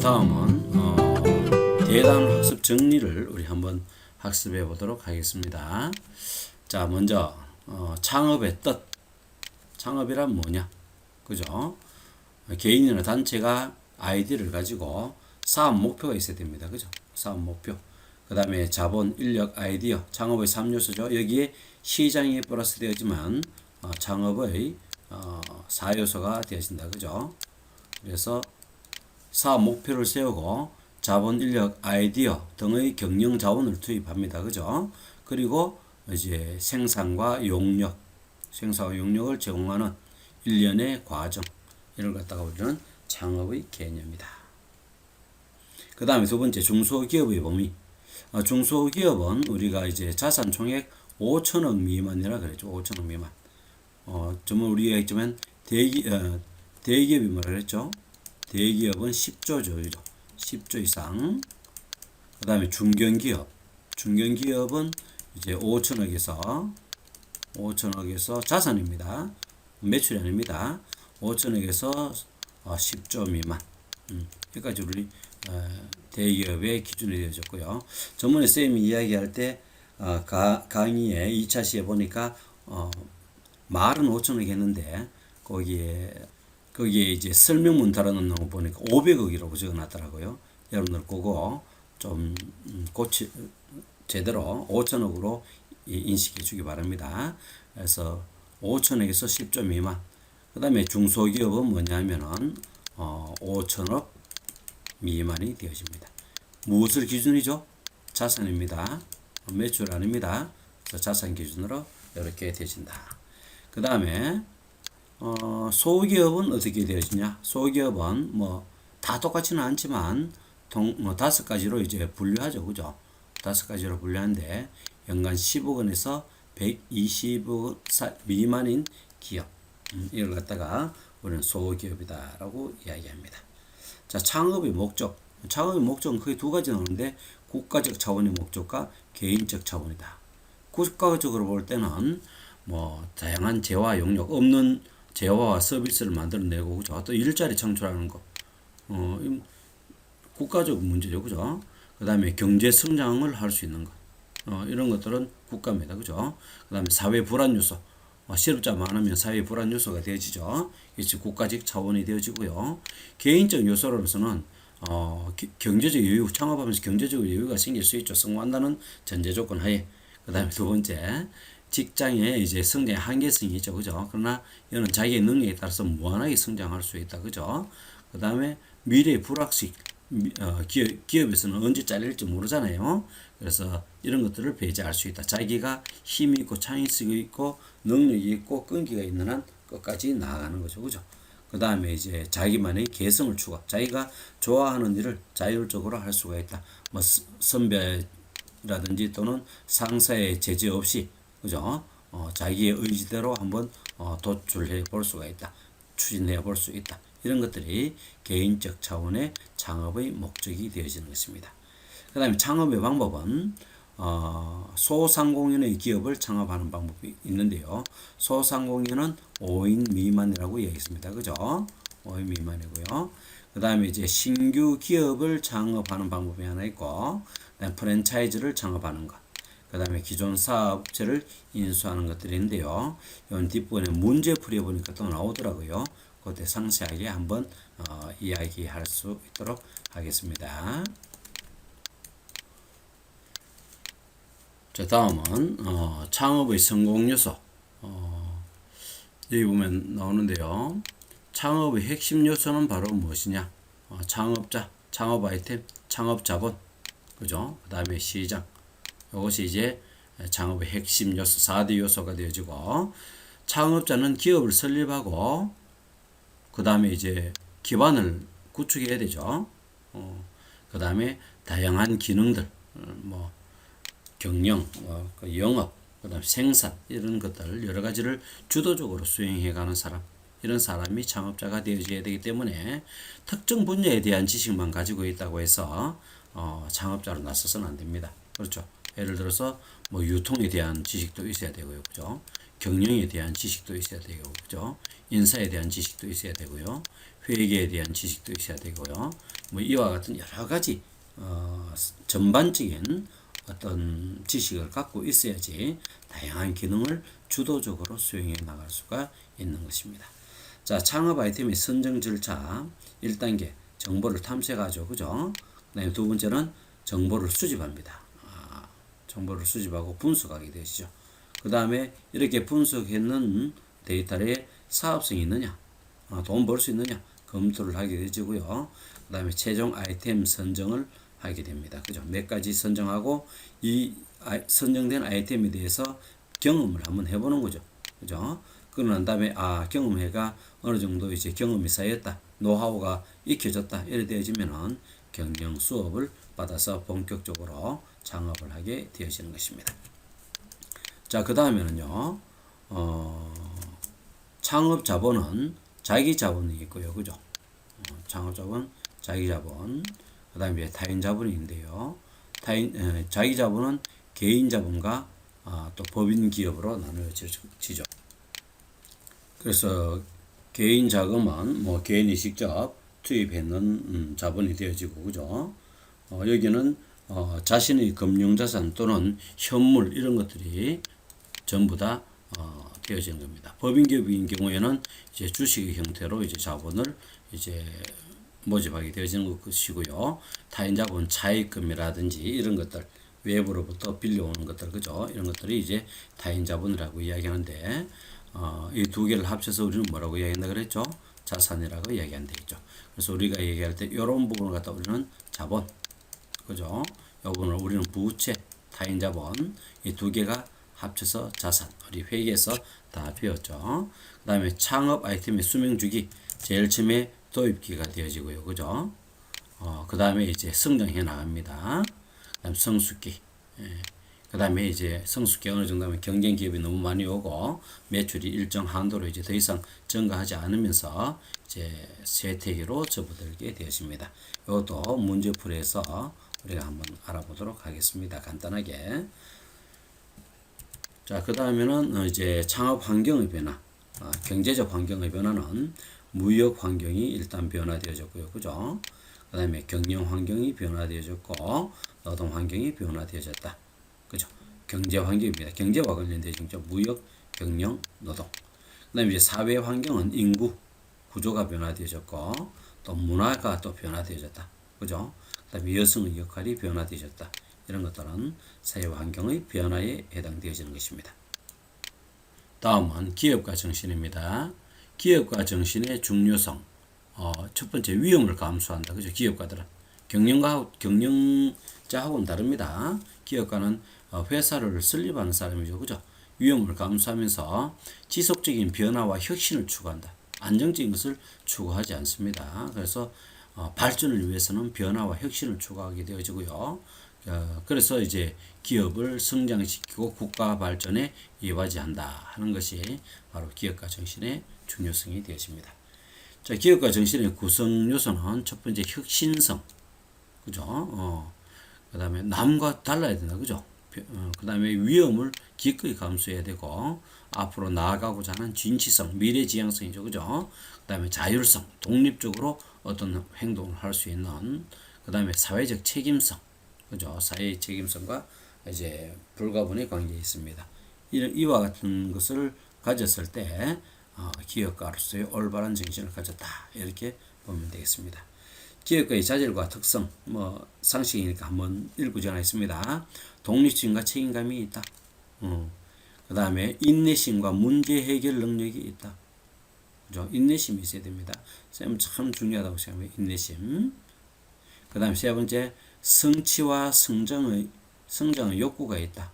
다음은 대단 학습 정리를 우리 한번 학습해 보도록 하겠습니다. 자, 먼저 창업의 뜻. 창업이란 뭐냐? 그죠? 개인이나 단체가 아이디어를 가지고 사업 목표가 있어야 됩니다. 그죠? 사업 목표. 그 다음에 자본, 인력, 아이디어, 창업의 3요소죠. 여기에 시장이 플러스 되어지만 창업의 4요소가 되어진다. 그죠? 그래서 사업 목표를 세우고 자본, 인력, 아이디어 등의 경영 자원을 투입합니다. 그죠? 그리고 이제 생산과 용역을 제공하는 일련의 과정, 이걸 갖다가 우리는 창업의 개념이다. 그 다음에 두 번째, 중소기업의 범위. 중소기업은 우리가 이제 자산 총액 5천억 미만이라 그랬죠. 5천억 미만. 전문 우리가 했지만 대기업이 뭐라 그랬죠? 대기업은 10조죠. 10조 이상. 그 다음에 중견기업은 이제 5천억에서 자산입니다. 매출이 아닙니다. 5천억에서 10조 미만. 여기까지 우리 대기업의 기준이 되어졌고요. 전문에 쌤이 이야기할 때 강의에 2차 시에 보니까 말은 5천억 했는데 거기에 이제 설명문 달아놓는 거 보니까 500억이라고 적어놨더라고요. 여러분들 그거 좀 제대로 5천억으로 인식해 주기 바랍니다. 그래서 5천억에서 10조 미만. 그 다음에 중소기업은 뭐냐면은 5천억 미만이 되어집니다. 무엇을 기준이죠? 자산입니다. 매출 아닙니다. 그래서 자산 기준으로 이렇게 되어진다. 그 다음에 소기업은 어떻게 되어지냐? 소기업은 다 똑같지는 않지만 5가지로 이제 분류하죠. 그죠? 5가지로 분류하는데 연간 10억 원에서 120억 미만인 기업, 이걸 갖다가 우리는 소기업이다라고 이야기합니다. 자, 창업의 목적은 크게 두 가지 나오는데 국가적 차원의 목적과 개인적 차원이다. 국가적으로 볼 때는 다양한 재화 용역 없는 재화와 서비스를 만들어내고, 그죠? 또 일자리 창출하는 거, 국가적 문제죠. 그죠? 그 다음에 경제 성장을 할 수 있는 것, 이런 것들은 국가입니다. 그죠? 그 다음에 사회 불안 요소, 실업자 많으면 사회 불안 요소가 되어지죠. 이제 국가적 차원이 되어지고요. 개인적 요소로서는 경제적 여유, 창업하면서 경제적 여유가 생길 수 있죠. 성공한다는 전제 조건 하에. 그 다음에 두 번째, 직장의 이제 성장의 한계성이 있죠. 그죠? 그러나 이는 자기의 능력에 따라서 무한하게 성장할 수 있다. 그죠? 그 다음에 미래의 불확실, 기업에서는 언제 잘릴지 모르잖아요. 그래서 이런 것들을 배제할 수 있다. 자기가 힘이 있고 창의성이 있고 능력이 있고 끈기가 있는 한 끝까지 나아가는 거죠. 그죠? 그 다음에 이제 자기만의 개성을 추구, 자기가 좋아하는 일을 자율적으로 할 수가 있다. 선배라든지 또는 상사의 제재 없이, 그죠? 자기의 의지대로 한번 도출해 볼 수가 있다. 추진해 볼 수 있다. 이런 것들이 개인적 차원의 창업의 목적이 되어지는 것입니다. 그 다음에 창업의 방법은 소상공인의 기업을 창업하는 방법이 있는데요. 소상공인은 5인 미만이라고 이야기했습니다. 그죠? 5인 미만이고요. 그 다음에 이제 신규 기업을 창업하는 방법이 하나 있고, 그다음에 프랜차이즈를 창업하는 것, 그 다음에 기존 사업체를 인수하는 것들이 있는데요. 이 뒷부분에 문제 풀이해보니까 또 나오더라고요. 그때 상세하게 한번 이야기할 수 있도록 하겠습니다. 자, 다음은 창업의 성공 요소. 여기 보면 나오는데요. 창업의 핵심 요소는 바로 무엇이냐? 창업자, 창업 아이템, 창업 자본, 그죠? 그 다음에 시장. 이것이 이제 창업의 핵심 요소, 4대 요소가 되어지고, 창업자는 기업을 설립하고, 그 다음에 이제 기반을 구축해야 되죠. 그 다음에 다양한 기능들, 경영, 영업, 그 다음에 생산, 이런 것들, 여러 가지를 주도적으로 수행해 가는 사람, 이런 사람이 창업자가 되어져야 되기 때문에 특정 분야에 대한 지식만 가지고 있다고 해서 창업자로 나서서는 안 됩니다. 그렇죠. 예를 들어서 유통에 대한 지식도 있어야 되고요. 그죠? 경영에 대한 지식도 있어야 되고, 그죠? 인사에 대한 지식도 있어야 되고요. 회계에 대한 지식도 있어야 되고요. 뭐 이와 같은 여러 가지 전반적인 어떤 지식을 갖고 있어야지 다양한 기능을 주도적으로 수행해 나갈 수가 있는 것입니다. 자, 창업 아이템의 선정 절차 1단계 정보를 탐색하죠. 그죠? 그다음에 두 번째는 정보를 수집합니다. 정보를 수집하고 분석하게 되시죠. 그 다음에 이렇게 분석했는 데이터에 사업성이 있느냐, 돈 벌 수 있느냐 검토를 하게 되지고요. 그 다음에 최종 아이템 선정을 하게 됩니다. 그죠? 몇 가지 선정하고 이 선정된 아이템에 대해서 경험을 한번 해보는 거죠. 그죠? 그러고 난 다음에 경험해가 어느 정도 이제 경험이 쌓였다, 노하우가 익혀졌다 이래 되어지면은 경영 수업을 받아서 본격적으로 창업을 하게 되어지는 것입니다. 자, 그 다음에는요, 창업 자본은 자기 자본이 있고요, 그죠? 창업 자본, 자기 자본, 그 다음에 타인 자본이 있는데요. 자기 자본은 개인 자본과 또 법인 기업으로 나누어지죠. 그래서 개인 자금은 뭐 개인이 직접 투입했는 자본이 되어지고, 그죠? 여기는 자신의 금융자산 또는 현물 이런 것들이 전부 다 되어지는 겁니다. 법인기업인 경우에는 이제 주식의 형태로 이제 자본을 이제 모집하게 되어지는 것이고요. 타인 자본 차입금이라든지 이런 것들, 외부로부터 빌려오는 것들, 그죠? 이런 것들이 이제 타인 자본이라고 이야기하는데, 이 두 개를 합쳐서 우리는 뭐라고 이야기한다 그랬죠? 자산이라고 이야기한다 했죠. 그래서 우리가 얘기할 때 이런 부분을 갖다 우리는 자본, 그죠? 이 부분을 우리는 부채, 타인 자본, 이 두 개가 합쳐서 자산, 우리 회계에서 다 배웠죠. 그 다음에 창업 아이템의 수명주기, 제일 처음에 도입기가 되어지고요, 그죠? 그 다음에 이제 성장해 나갑니다. 그 다음 성숙기, 그 다음에 이제 성숙기 어느 정도 하면 경쟁 기업이 너무 많이 오고 매출이 일정 한도로 이제 더 이상 증가하지 않으면서 이제 쇠퇴기로 접어들게 되었습니다. 이것도 문제풀이에서 우리가 한번 알아보도록 하겠습니다. 간단하게. 자, 그 다음에는 이제 창업 환경의 변화, 경제적 환경의 변화는 무역 환경이 일단 변화되어졌고요, 그죠? 그 다음에 경영 환경이 변화되어졌고 노동 환경이 변화되어졌다, 그죠? 경제 환경입니다. 경제와 관련된 정책, 무역, 경영, 노동. 그 다음에 이제 사회 환경은 인구 구조가 변화되어졌고 또 문화가 또 변화되어졌다, 그죠? 그 다음에 여성의 역할이 변화되어졌다. 이런 것들은 사회 환경의 변화에 해당되어지는 것입니다. 다음은 기업가 정신입니다. 기업가 정신의 중요성. 첫 번째 위험을 감수한다, 그죠? 기업가들은 경영자하고는 다릅니다. 기업가는 회사를 설립하는 사람이죠, 그죠? 위험을 감수하면서 지속적인 변화와 혁신을 추구한다. 안정적인 것을 추구하지 않습니다. 그래서 발전을 위해서는 변화와 혁신을 추구하게 되어지고요. 그래서 이제 기업을 성장시키고 국가 발전에 이바지한다 하는 것이 바로 기업가 정신의 중요성이 되어집니다. 자, 기업가 정신의 구성 요소는 첫 번째 혁신성, 그죠? 그 다음에 남과 달라야 된다, 그죠? 그 다음에 위험을 기꺼이 감수해야 되고 앞으로 나아가고자 하는 진취성, 미래지향성이죠, 그죠? 그 다음에 자율성, 독립적으로 어떤 행동을 할 수 있는, 그 다음에 사회적 책임성, 그죠? 사회의 책임성과 이제 불가분의 관계에 있습니다. 이와 같은 것을 가졌을 때 기업가로서의 올바른 정신을 가졌다, 이렇게 보면 되겠습니다. 기업가의 자질과 특성, 상식이니까 한번 읽고자 하겠습니다. 독립심과 책임감이 있다. 그 다음에 인내심과 문제 해결 능력이 있다. 그죠? 인내심이 있어야 됩니다. 쌤 참 중요하다고 생각해요. 인내심. 그 다음에 세 번째, 성취와 성장의 욕구가 있다.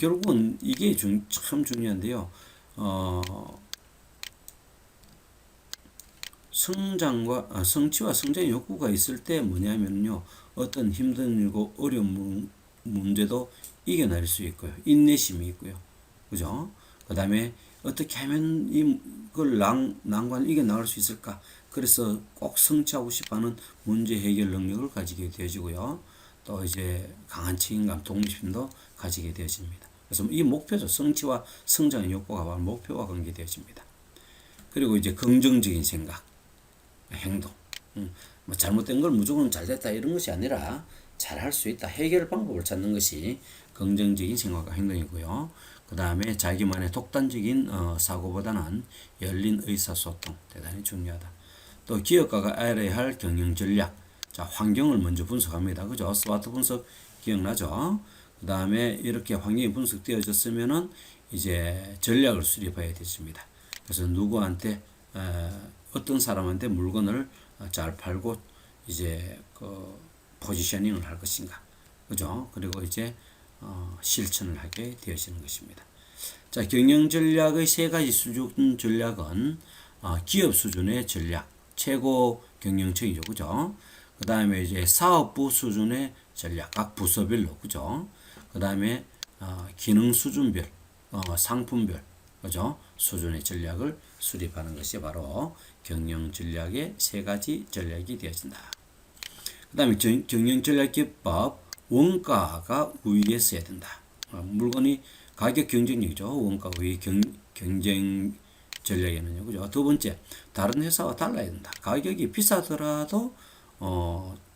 결국은 이게 참 중요한데요. 성취와 성장의 욕구가 있을 때 뭐냐면요, 어떤 힘든 일고 어려운 문제도 이겨낼 수 있고요. 인내심이 있고요. 그죠? 그 다음에 어떻게 하면 이걸 난관을 이겨나갈 수 있을까? 그래서 꼭 성취하고 싶어 하는 문제 해결 능력을 가지게 되어지고요. 또 이제 강한 책임감, 독립심도 가지게 되어집니다. 그래서 이 목표죠. 성취와 성장의 욕구가 바로 목표와 관계되어집니다. 그리고 이제 긍정적인 생각, 행동. 뭐 잘못된 걸 무조건 잘 됐다 이런 것이 아니라 잘 할 수 있다. 해결 방법을 찾는 것이 긍정적인 생각과 행동이고요. 그 다음에 자기만의 독단적인 사고보다는 열린 의사소통 대단히 중요하다. 또 기업가가 알아야 할 경영 전략. 자, 환경을 먼저 분석합니다. 그죠? 스와트 분석 기억나죠? 그 다음에 이렇게 환경이 분석되어졌으면은 이제 전략을 수립해야 되십니다. 그래서 누구한테 어떤 사람한테 물건을 잘 팔고 이제 그 포지셔닝을 할 것인가, 그죠? 그리고 이제 실천을 하게 되어지는 것입니다. 자, 경영 전략의 세 가지 수준 전략은 기업 수준의 전략, 최고 경영청이죠, 그죠? 그 다음에 이제 사업부 수준의 전략, 각 부서별로, 그죠? 그 다음에 기능 수준별, 상품별, 그죠? 수준의 전략을 수립하는 것이 바로 경영 전략의 세 가지 전략이 되어진다. 그 다음에 경영 전략 기법, 원가가 우위에 서야 된다. 물건이 가격 경쟁력이죠. 원가 우위 경쟁 전략에는요, 그죠? 두 번째, 다른 회사와 달라야 된다. 가격이 비싸더라도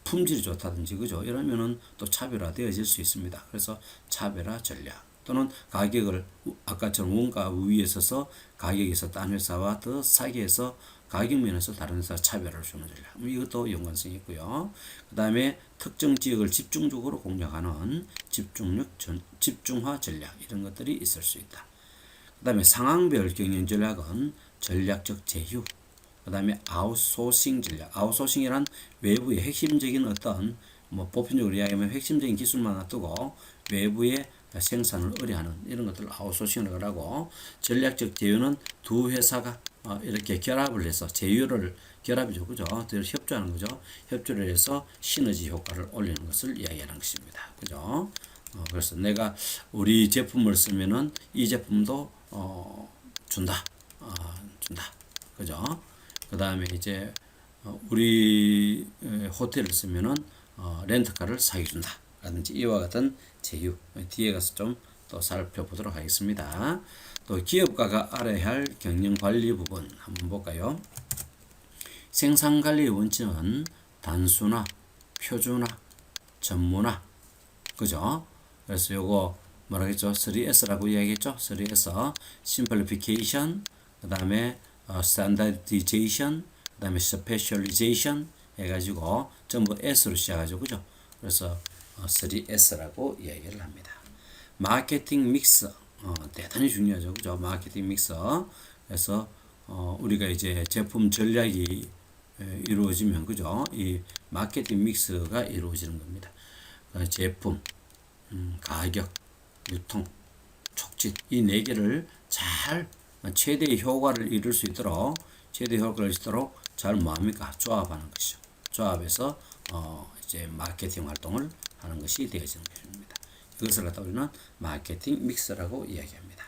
품질이 좋다든지, 그죠? 이러면은 또 차별화되어질 수 있습니다. 그래서 차별화 전략 또는 가격을 아까처럼 원가 우위에 서서 가격에서 딴 회사와 더 싸게 해서 가격 면에서 다른 회사 차별을 주는 전략. 이것도 연관성이 있고요. 그 다음에 특정 지역을 집중적으로 공략하는 집중화 전략 이런 것들이 있을 수 있다. 그 다음에 상황별 경영 전략은 전략적 제휴, 그 다음에 아웃소싱 전략. 아웃소싱이란 외부의 핵심적인 어떤 보편적으로 이야기하면 핵심적인 기술만 놔두고 외부의 생산을 의뢰하는 이런 것들을 아웃소싱을 하고, 전략적 제휴는 두 회사가 이렇게 결합을 해서 제휴를 결합이죠, 그죠? 협조하는 거죠. 협조를 해서 시너지 효과를 올리는 것을 이야기하는 것입니다, 그죠? 그래서 내가 우리 제품을 쓰면은 이 제품도 준다, 그죠? 그 다음에 이제 우리 호텔을 쓰면은 렌트카를 사기준다 라든지 이와 같은 제휴 뒤에 가서 좀 또 살펴보도록 하겠습니다. 또 기업가가 알아야 할 경영관리 부분 한번 볼까요? 생산관리의 원칙은 단순화, 표준화, 전문화, 그죠? 그래서 요거 뭐라겠죠? 3S라고 이야기했죠? 3S, Simplification, 그 다음에 Standardization, 그 다음에 Specialization 해가지고 전부 S로 시작하죠, 그죠? 그래서 3S라고 이야기를 합니다. 마케팅 믹스, 대단히 중요하죠, 그죠? 마케팅 믹스. 그래서 우리가 이제 제품 전략이 이루어지면, 그죠? 이 마케팅 믹스가 이루어지는 겁니다. 제품, 가격, 유통, 촉진 이 네 개를 잘 최대의 효과를 이룰 수 있도록 잘 뭐합니까? 조합하는 것이죠. 조합해서 이제 마케팅 활동을 하는 것이 되어지는 것입니다. 이것을 갖다 우리는 마케팅 믹스라고 이야기합니다.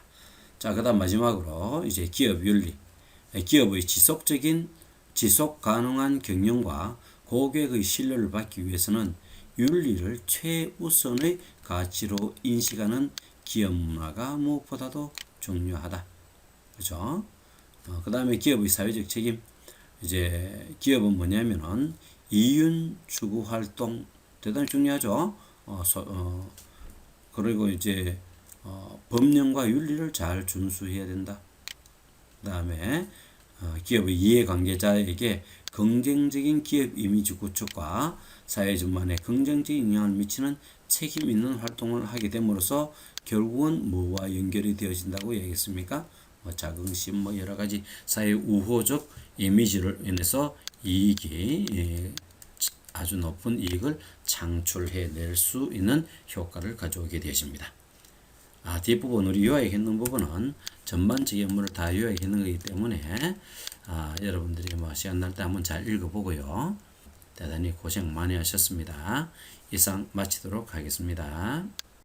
자, 그다음 마지막으로 이제 기업 윤리, 기업의 지속 가능한 경영과 고객의 신뢰를 받기 위해서는 윤리를 최우선의 가치로 인식하는 기업 문화가 무엇보다도 중요하다. 그죠? 그 다음에 기업의 사회적 책임. 이제 기업은 뭐냐면은 이윤 추구 활동 대단히 중요하죠. 그리고 이제 법령과 윤리를 잘 준수해야 된다. 그 다음에 기업의 이해관계자에게 긍정적인 기업 이미지 구축과 사회 전반에 긍정적인 영향을 미치는 책임 있는 활동을 하게 됨으로써 결국은 뭐와 연결이 되어진다고 얘기했습니까? 자긍심, 여러 가지 사회 우호적 이미지를 인해서 이익이 아주 높은 이익을 창출해낼 수 있는 효과를 가져오게 되십니다. 뒷부분 우리 요약했는 부분은 전반적인 업무를 다 요약했는 거기 때문에 여러분들이 시간 날 때 한번 잘 읽어보고요. 대단히 고생 많이 하셨습니다. 이상 마치도록 하겠습니다.